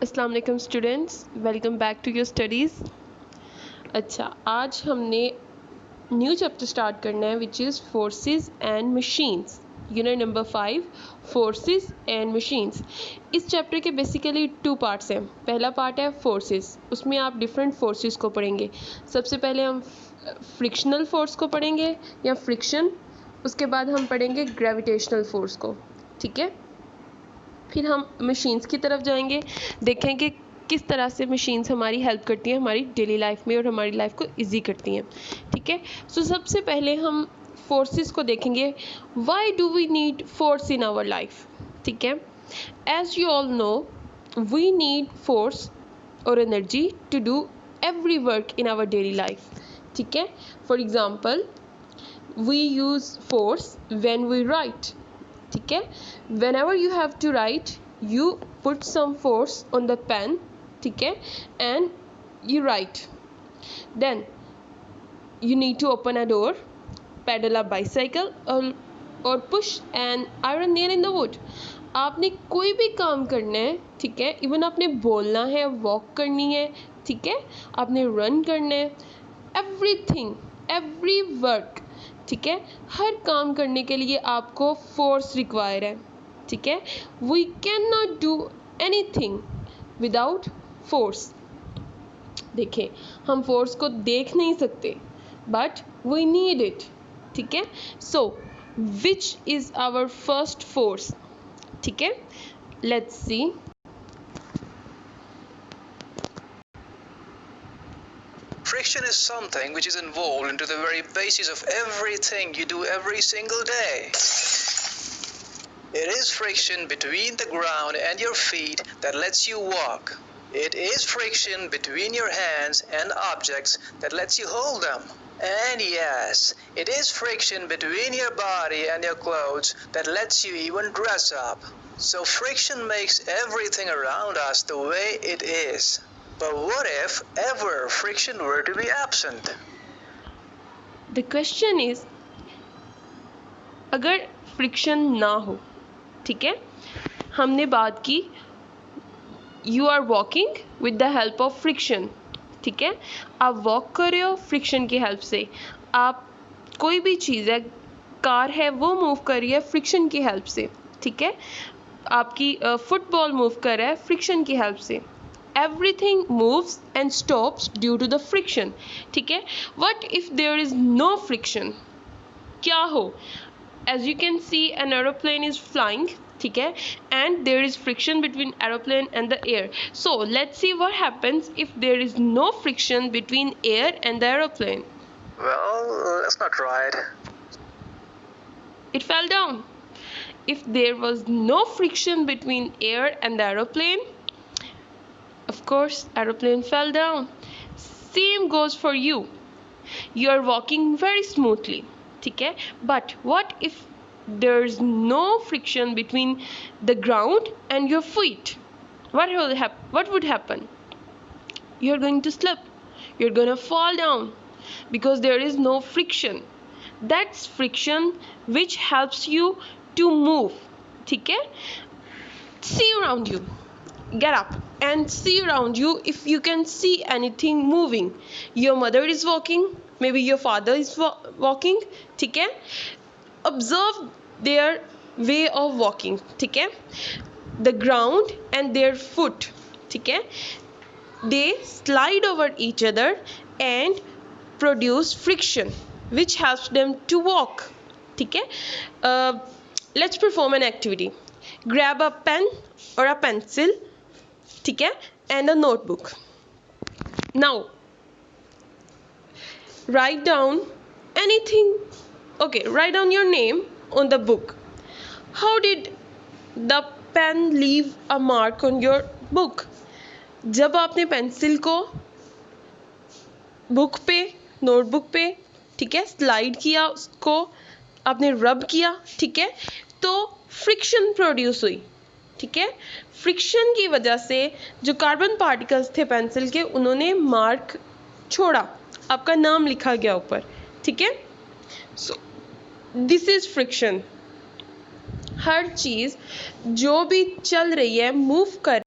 अस्सलाम वालेकुम students, welcome back to your studies. अच्छा, आज हमने न्यू चैप्टर स्टार्ट करना है which is forces and machines. Unit number 5 forces and machines. इस चैप्टर के बेसिकली 2 पार्ट्स हैं। पहला पार्ट है फोर्सेस, उसमें आप डिफरेंट फोर्सेस को पढ़ेंगे। सबसे पहले हम फ्रिक्शनल फोर्स को पढ़ेंगे या फ्रिक्शन, उसके बाद हम पढ़ेंगे ग्रेविटेशनल फोर्स को। ठीक है, फिर हम मशीन्स की तरफ जाएंगे, देखेंगे किस तरह से मशीन्स हमारी हेल्प करती हैं हमारी डेली लाइफ में और हमारी लाइफ को इजी करती हैं। ठीक है, सो सबसे पहले हम फोर्सेस को देखेंगे। Why do we need force in our life? ठीक है, as you all know we need force और energy to do every work in our daily life. ठीक है, for example we use force when we write. ठीक है, whenever you have to write you put some force on the pen, ठीक है, and you write. Then you need to open a door, pedal a bicycle or push an iron nail in the wood. आपने कोई भी काम करना है, ठीक है, इवन आपने बोलना है, वॉक करनी है, ठीक है, आपने रन करना है, एवरीथिंग एवरी वर्क, ठीक है, हर काम करने के लिए आपको फोर्स रिक्वायर है। ठीक है, we can not do anything without force. देखिए, हम फोर्स को देख नहीं सकते बट वी नीड इट। ठीक है, so which is our first force? ठीक है, let's see. Friction is something which is involved into the very basis of everything you do every single day. It is friction between the ground and your feet that lets you walk. It is friction between your hands and objects that lets you hold them. And yes, it is friction between your body and your clothes that lets you even dress up. So friction makes everything around us the way it is. But what if ever friction were to be absent? The question is, अगर friction ना हो, ठीक है, हमने बात की you are walking with the help of friction. ठीक है, आप वॉक कर रहे हो फ्रिक्शन की हेल्प से। आप कोई भी चीज़ है, कार है, वो मूव कर रही है फ्रिक्शन की हेल्प से। ठीक है, आपकी फुटबॉल मूव कर रहा है फ्रिक्शन की हेल्प से। everything moves and stops due to the friction. ठीक है, what if there is no friction? क्या हो? As you can see an aeroplane is flying, ठीक है, and there is friction between aeroplane and the air. So let's see what happens if there is no friction between air and the aeroplane. Well, let's not try it. It fell down. If there was no friction between air and the aeroplane, of course aeroplane fell down. Same goes for you. You are walking very smoothly, ठीक है, but what if there's no friction between the ground and your feet? What would happen? You're going to slip, you're going to fall down because there is no friction. That's friction which helps you to move. ठीक है, see around you, get up and see around you if you can see anything moving. Your mother is walking, maybe your father is walking, ठीक है, observe their way of walking. ठीक है, the ground and their foot, ठीक है, they slide over each other and produce friction which helps them to walk. ठीक है, let's perform an activity. Grab a pen or a pencil, ठीक है, and a notebook. Now write down anything. Okay, write down your name on the book. How did the pen leave a mark on your book? जब आपने pencil को book पे, notebook पे, ठीक है, slide किया, उसको आपने रब किया, ठीक है, तो फ्रिक्शन प्रोड्यूस हुई। ठीक है, फ्रिक्शन की वजह से जो कार्बन पार्टिकल्स थे पेंसिल के, उन्होंने मार्क छोड़ा, आपका नाम लिखा गया ऊपर। ठीक है, सो दिस इज फ्रिक्शन। हर चीज़ जो भी चल रही है, मूव कर